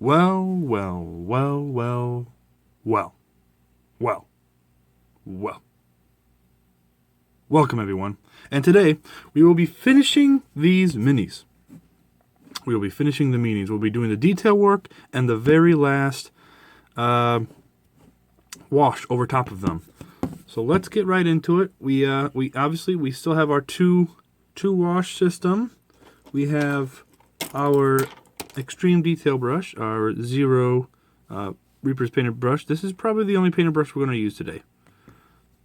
Well, well, well, well, well, well, well. Welcome, everyone. And today, we will be finishing these minis. We will be finishing the minis. We'll be doing the detail work and the very last wash over top of them. So let's get right into it. We obviously still have our two wash system. We have our extreme detail brush, our zero Reaper's painted brush. This is probably the only painted brush we're going to use today.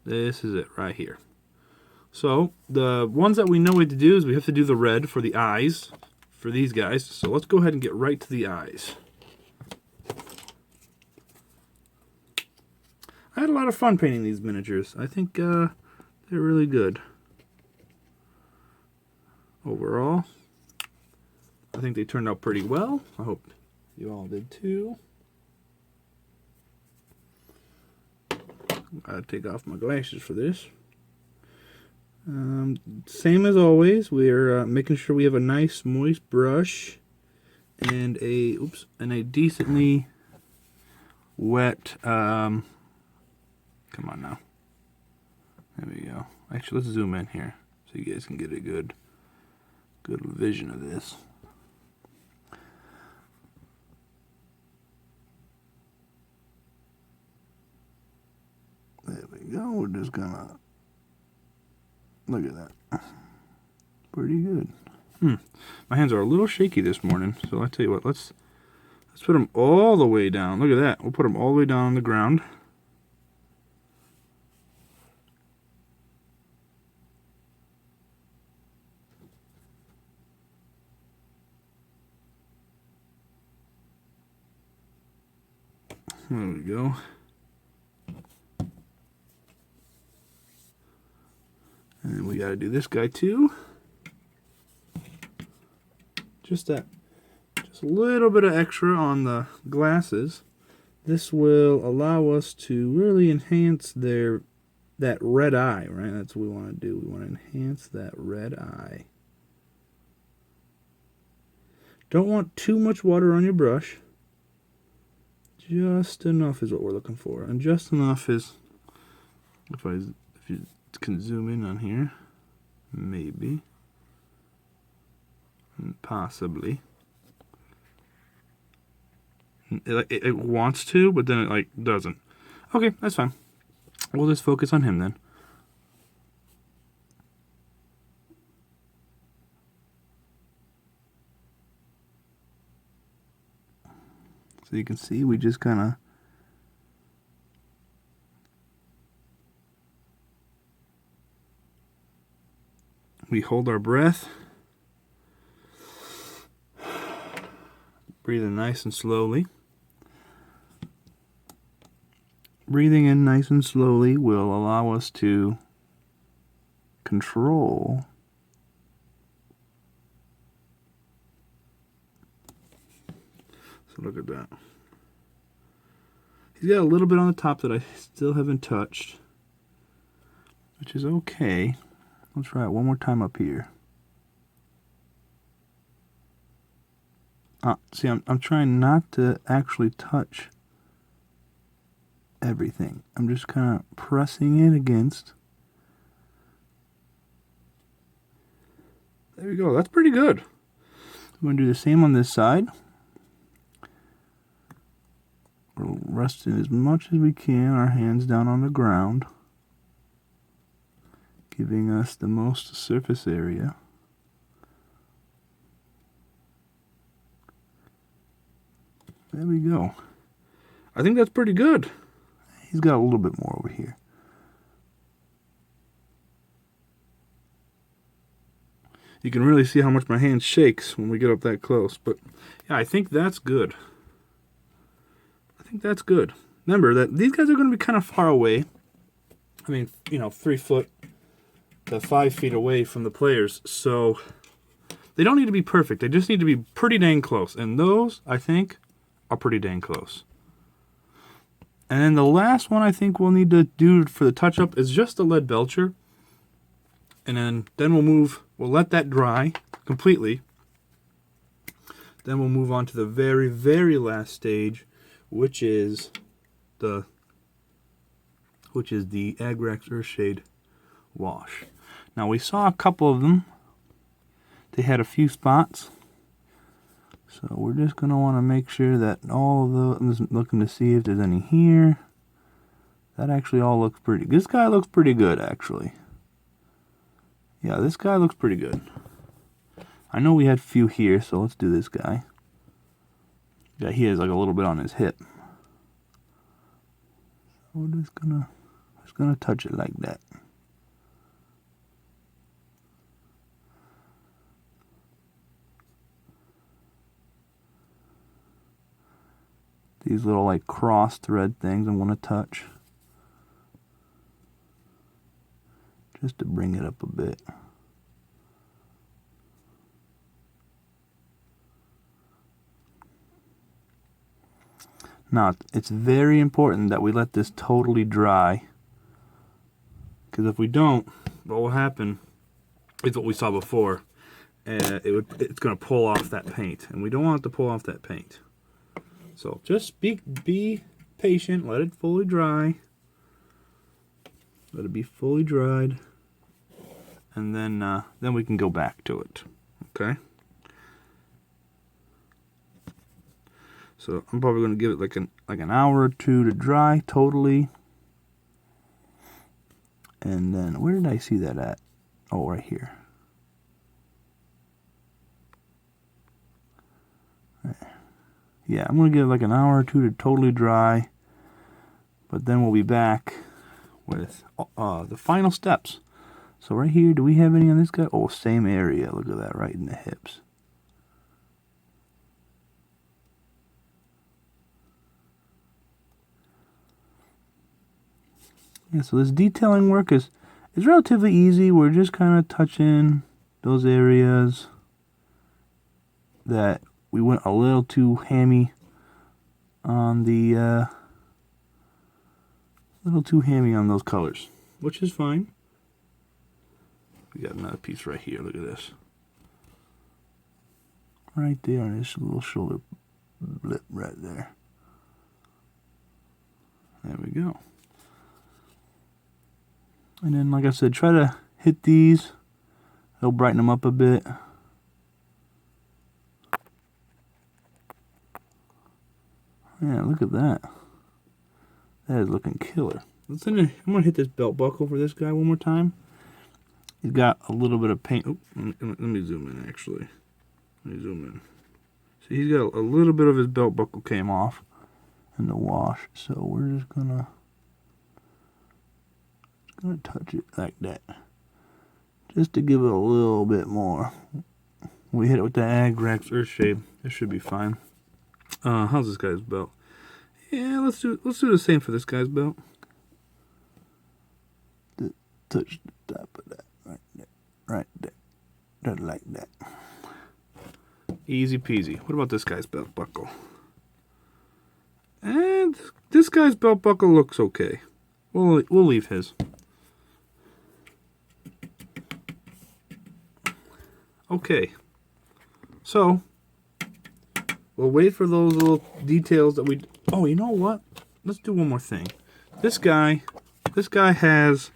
This is it right here. So the ones that we know what to do is we have to do the red for the eyes for these guys. So let's go ahead and get right to the eyes. I had a lot of fun painting these miniatures. I think they're really good. Overall, I think they turned out pretty well. I hope you all did too. Gotta take off my glasses for this. Same as always, we're making sure we have a nice moist brush and a decently wet. Come on now. There we go. Actually, let's zoom in here so you guys can get a good vision of this. There we go. We're just gonna look at that. Pretty good. My hands are a little shaky this morning, so I tell you what. Let's put them all the way down. Look at that. We'll put them all the way down on the ground. There we go. And we got to do this guy too. Just a little bit of extra on the glasses. This will allow us to really enhance that red eye, right? That's what we want to do. We want to enhance that red eye. Don't want too much water on your brush. Just enough is what we're looking for, and just enough is if you can zoom in on here, maybe, possibly. It wants to, but then it doesn't. Okay, that's fine. We'll just focus on him then. So you can see we just kind of hold our breath, breathing nice and slowly. Breathing in nice and slowly will allow us to control So look at that. He's got a little bit on the top that I still haven't touched, which is okay. Let's try it one more time up here. See, I'm trying not to actually touch everything. I'm just kind of pressing it against. There we go. That's pretty good. I'm going to do the same on this side. We're resting as much as we can, our hands down on the ground, giving us the most surface area. There we go. I think that's pretty good. He's got a little bit more over here. You can really see how much my hand shakes when we get up that close. But yeah, I think that's good. I think that's good. Remember that these guys are going to be kind of far away. I mean, 3 foot to 5 feet away from the players. So they don't need to be perfect. They just need to be pretty dang close. And those, I think, are pretty dang close. And then the last one I think we'll need to do for the touch-up is just the lead belcher. And then we'll let that dry completely. Then we'll move on to the very, very last stage, which is the Agrax Earthshade wash. Now we saw a couple of them. They had a few spots. So we're just going to want to make sure that all of the, I'm just looking to see if there's any here. That actually all looks pretty, this guy looks pretty good actually. Yeah, this guy looks pretty good. I know we had a few here, so let's do this guy. Yeah, he has like a little bit on his hip. So we're just gonna touch it like that. These little like cross thread things I'm gonna touch. Just to bring it up a bit. Now, it's very important that we let this totally dry, because if we don't, what will happen is what we saw before. It's going to pull off that paint, and we don't want it to pull off that paint. So just be patient, let it fully dry. Let it be fully dried, and then we can go back to it. Okay. So I'm probably going to give it like an hour or two to dry totally. And then, where did I see that at? Oh, right here. Yeah, I'm going to give it like an hour or two to totally dry. But then we'll be back with the final steps. So right here, do we have any on this guy? Oh, same area. Look at that, right in the hips. Yeah, so this detailing work is relatively easy. We're just kind of touching those areas that we went a little too hammy on the those colors, which is fine. We got another piece right here. Look at this. Right there on this little shoulder blip right there. There we go. And then, like I said, try to hit these. It'll brighten them up a bit. Yeah, look at that. That is looking killer. I'm going to hit this belt buckle for this guy one more time. He's got a little bit of paint. Oh, let me zoom in, actually. Let me zoom in. See, he's got a little bit of his belt buckle came off in the wash. So we're just going to touch it like that, just to give it a little bit more. We hit it with the Agrax Earthshade. This should be fine. How's this guy's belt? Yeah, let's do the same for this guy's belt. Touch the top of that right there, like that. Easy peasy. What about this guy's belt buckle? And this guy's belt buckle looks okay. We'll leave his. Okay, so we'll wait for those little details that we. Oh, you know what? Let's do one more thing. This guy has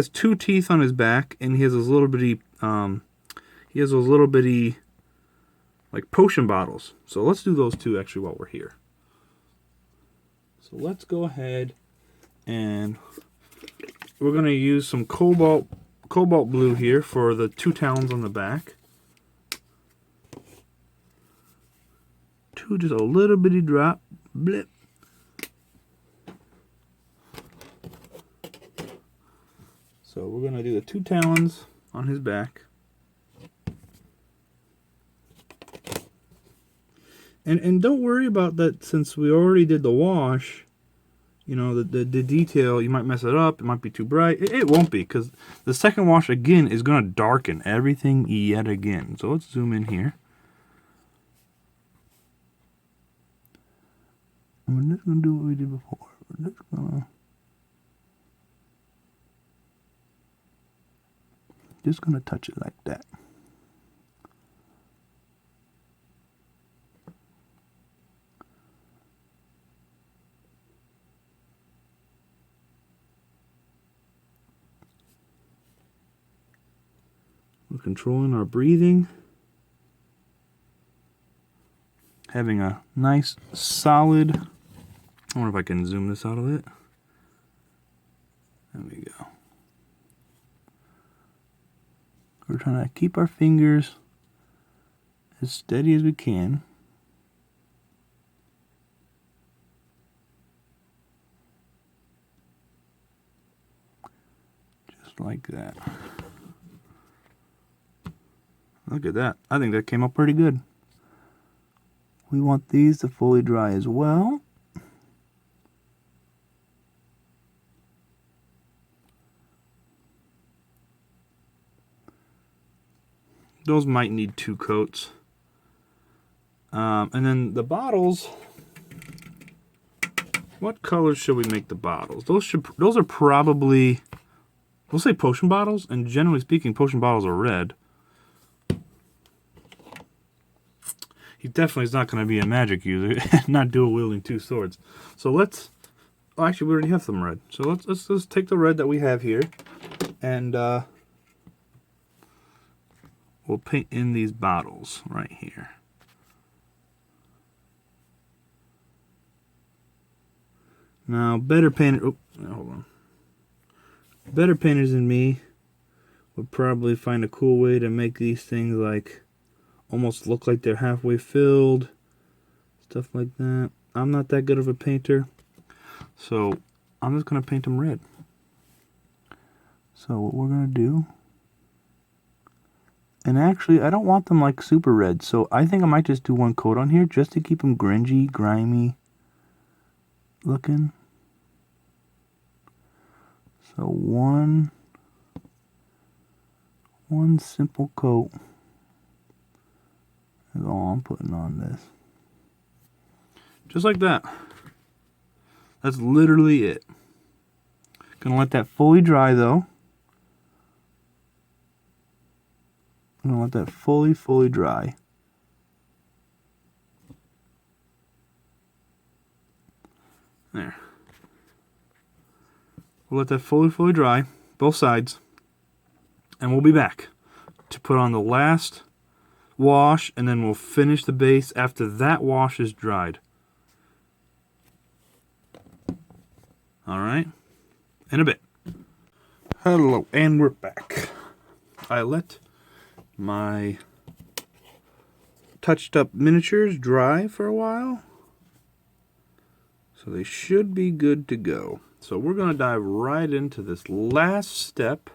two teeth on his back, and he has those little bitty like potion bottles. So let's do those two actually while we're here. So let's go ahead and we're gonna use some cobalt blue here for the two talons on the back. Just a little bitty drop. Blip. So we're going to do the two talons on his back. And don't worry about that, since we already did the wash. You know, the detail, you might mess it up. It might be too bright. It won't be, because the second wash, again, is going to darken everything yet again. So let's zoom in here. And we're just going to do what we did before. We're just going to touch it like that. We're controlling our breathing. Having a nice, solid... I wonder if I can zoom this out a bit. There we go. We're trying to keep our fingers as steady as we can. Just like that. Look at that. I think that came up pretty good. We want these to fully dry as well. Those might need 2 coats. And then the bottles. What colors should we make the bottles? Those are probably, we'll say potion bottles, and generally speaking, potion bottles are red. He definitely is not going to be a magic user, not dual wielding 2 swords. So let's. Oh, actually, we already have some red. So let's just take the red that we have here, and we'll paint in these bottles right here. Now, better painter. Oh, hold on. Better painters than me would probably find a cool way to make these things like almost look like they're halfway filled, stuff like that. I'm not that good of a painter, so I'm just gonna paint them red. So what we're gonna do, and actually I don't want them like super red, so I think I might just do 1 coat on here just to keep them grungy, grimy looking. So one simple coat is all I'm putting on this. Just like that. That's literally it. Gonna let that fully dry though. I'm gonna let that fully dry. There. We'll let that fully dry, both sides, and we'll be back to put on the last wash, and then we'll finish the base after that wash is dried. Alright, in a bit. Hello, and we're back. I let my touched up miniatures dry for a while, so they should be good to go. So we're going to dive right into this last step,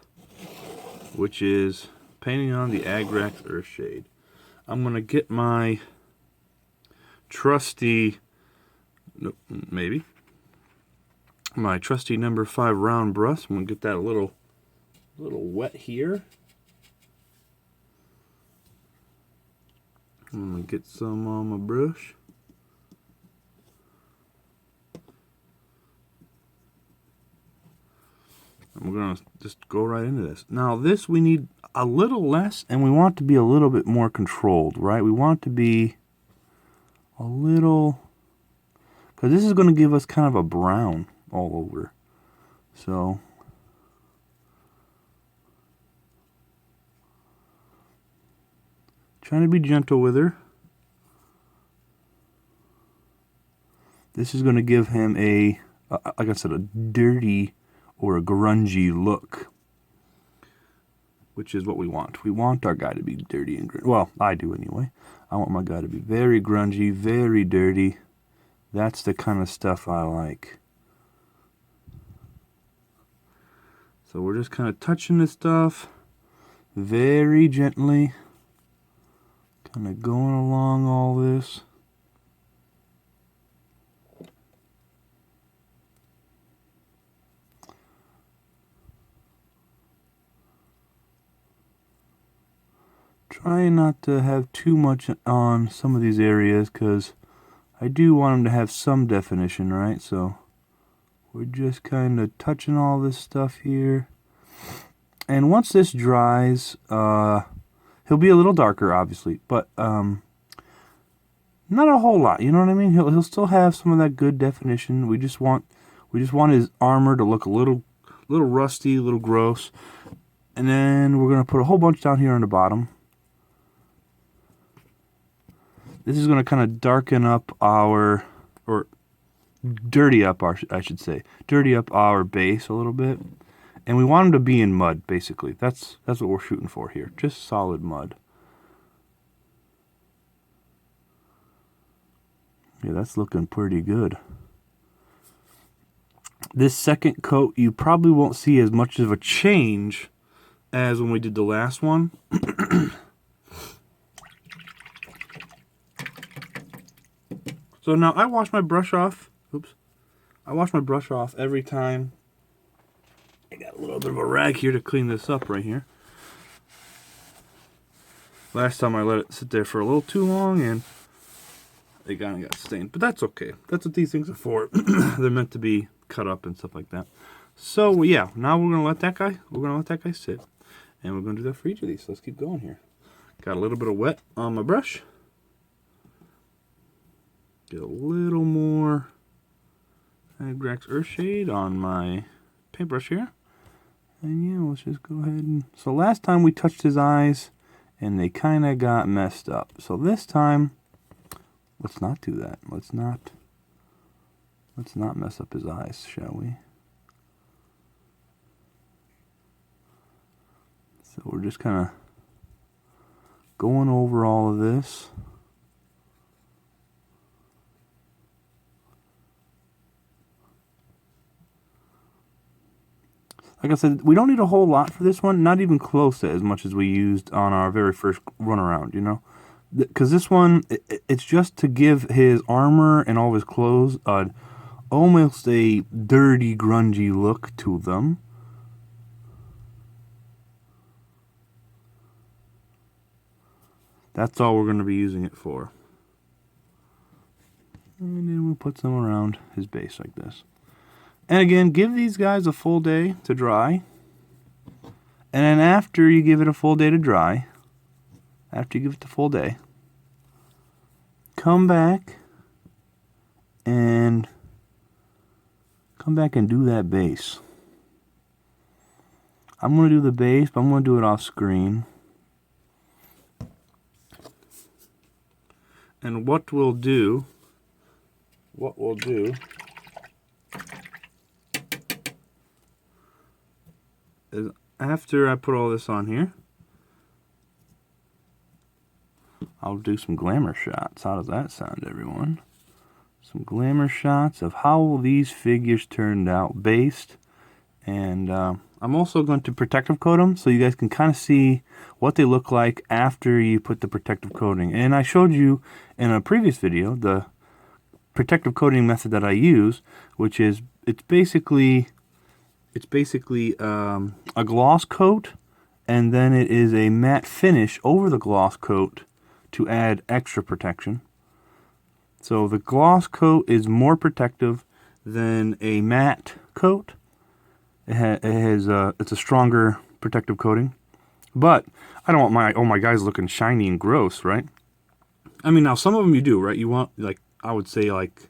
which is painting on the Agrax Earthshade. I'm going to get my trusty, my trusty number 5 round brush. I'm going to get that a little wet here. I'm going to get some on my brush. And we're going to just go right into this. Now this we need a little less, and we want to be a little bit more controlled, right? We want to be a little, because this is going to give us kind of a brown all over. So trying to be gentle with her. This is going to give him a, like I said, a dirty or a grungy look, which is what we want. We want our guy to be dirty and grungy. Well, I do anyway. I want my guy to be very grungy, very dirty. That's the kind of stuff I like. So we're just kind of touching this stuff very gently, kind of going along all this. Trying not to have too much on some of these areas, because I do want them to have some definition, right? So we're just kind of touching all this stuff here. And once this dries, he'll be a little darker, obviously, but not a whole lot. You know what I mean? He'll still have some of that good definition. We just want his armor to look a little rusty, a little gross. And then we're going to put a whole bunch down here on the bottom. This is going to kind of darken up our, or dirty up our, I should say, dirty up our base a little bit. And we want them to be in mud, basically. That's what we're shooting for here. Just solid mud. Yeah, that's looking pretty good. This second coat, you probably won't see as much of a change as when we did the last one. So now I wash my brush off. Oops. I wash my brush off every time. I got a little bit of a rag here to clean this up right here. Last time I let it sit there for a little too long and it kind of got stained. But that's okay. That's what these things are for. They're meant to be cut up and stuff like that. So yeah, now we're gonna let that guy sit. And we're gonna do that for each of these. So let's keep going here. Got a little bit of wet on my brush. Get a little more Agrax Earthshade on my paintbrush here. And yeah, let's just go ahead and... So last time we touched his eyes and they kind of got messed up. So this time, let's not do that. Let's not mess up his eyes, shall we? So we're just kind of going over all of this. Like I said, we don't need a whole lot for this one, not even close to as much as we used on our very first run around, you know? Because this one, it's just to give his armor and all of his clothes almost a dirty, grungy look to them. That's all we're going to be using it for. And then we'll put some around his base like this. And again, give these guys a full day to dry. And then after you give it a full day to dry, after you give it the full day, come back and do that base. I'm going to do the base, but I'm going to do it off screen. And what we'll do is after I put all this on here, I'll do some glamour shots. How does that sound, everyone? Some glamour shots of how these figures turned out based. And I'm also going to protective coat them so you guys can kind of see what they look like after you put the protective coating. And I showed you in a previous video the protective coating method that I use, which is it's basically a gloss coat, and then it is a matte finish over the gloss coat to add extra protection. So the gloss coat is more protective than a matte coat. It's a stronger protective coating, but I don't want my guys looking shiny and gross, right? I mean, now some of them you do, right? You want, like, I would say, like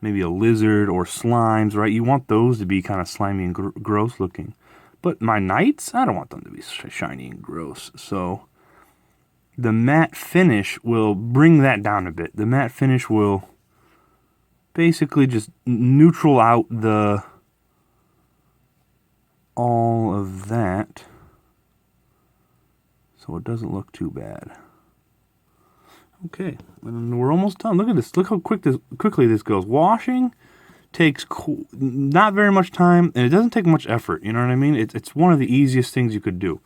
maybe a lizard or slimes, right? You want those to be kind of slimy and gross looking. But my knights, I don't want them to be shiny and gross. So the matte finish will bring that down a bit. The matte finish will basically just neutral out all of that, so it doesn't look too bad. Okay, and we're almost done. Look at this. Look how quickly this goes. Washing takes not very much time, and it doesn't take much effort. You know what I mean? It's one of the easiest things you could do.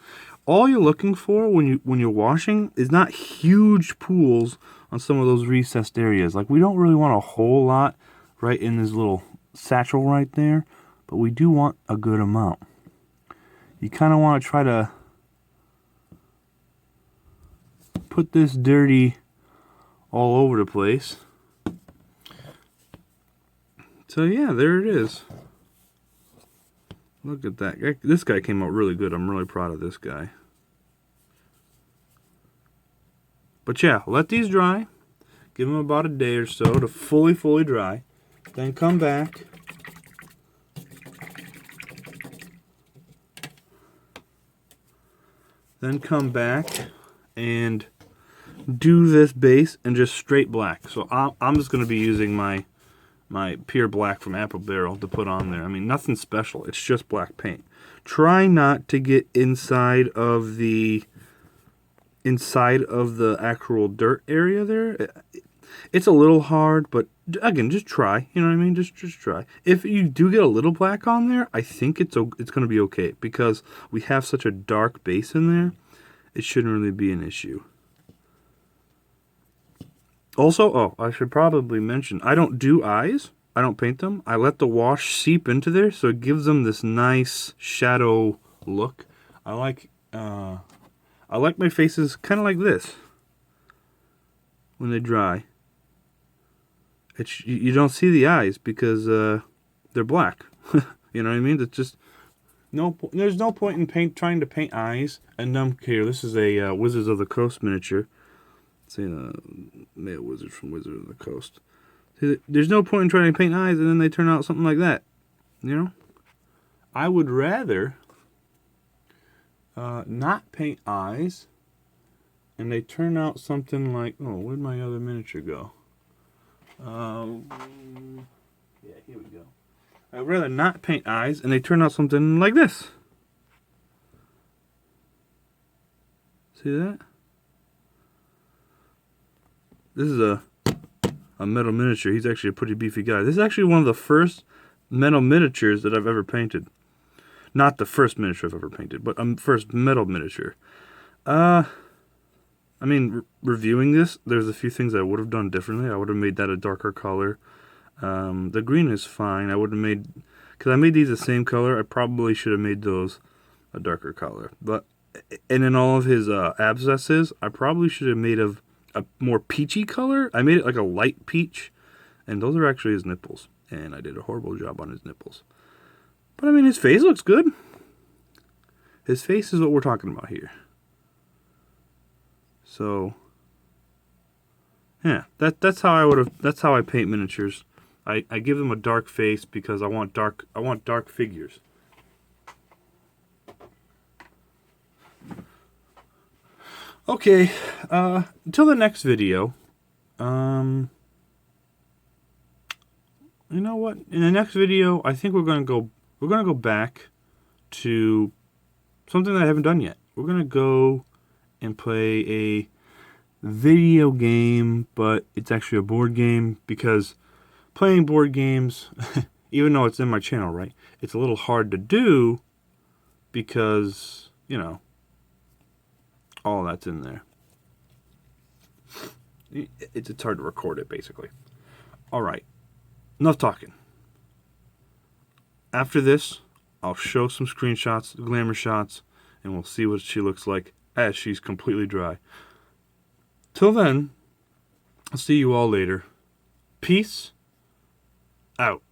All you're looking for when you're washing is not huge pools on some of those recessed areas. Like, we don't really want a whole lot right in this little satchel right there, but we do want a good amount. You kind of want to try to put this dirty all over the place. So yeah, there it is. Look at that. This guy came out really good. I'm really proud of this guy. But yeah, let these dry. Give them about a day or so to fully dry. Then come back. then come back and do this base and just straight black. So I'm just going to be using my pure black from Apple Barrel to put on there. I mean, nothing special. It's just black paint. Try not to get inside of the actual dirt area there. It's a little hard, but again, just try. You know what I mean? Just try. If you do get a little black on there, I think it's going to be okay because we have such a dark base in there. It shouldn't really be an issue. Also, oh, I should probably mention, I don't do eyes. I don't paint them. I let the wash seep into there, so it gives them this nice shadow look. I like my faces kind of like this when they dry. You don't see the eyes because they're black. You know what I mean? It's just there's no point in trying to paint eyes. And here, this is a Wizards of the Coast miniature. Say male wizard from Wizard of the Coast. See, there's no point in trying to paint eyes and then they turn out something like that. You know? I would rather not paint eyes and they turn out something like, oh, where'd my other miniature go? Yeah, here we go. I'd rather not paint eyes and they turn out something like this. See that? This is a metal miniature. He's actually a pretty beefy guy. This is actually one of the first metal miniatures that I've ever painted. Not the first miniature I've ever painted, but first metal miniature. I mean, reviewing this, there's a few things I would have done differently. I would have made that a darker color. The green is fine. I would have made, because I made these the same color, I probably should have made those a darker color. But, and in all of his abscesses, I probably should have made of a more peachy color. I made it like a light peach, and those are actually his nipples. And I did a horrible job on his nipples. But I mean, his face looks good. His face is what we're talking about here. So, yeah, that's how I paint miniatures. I give them a dark face because I want dark figures. Okay, until the next video, you know what? In the next video, I think we're gonna go back to something that I haven't done yet. We're gonna go and play a video game, but it's actually a board game because playing board games, even though it's in my channel, right? It's a little hard to do because, you know, all that's in there. It's hard to record it, basically. All right. Enough talking. After this, I'll show some screenshots, glamour shots, and we'll see what she looks like as she's completely dry. Till then, I'll see you all later. Peace out.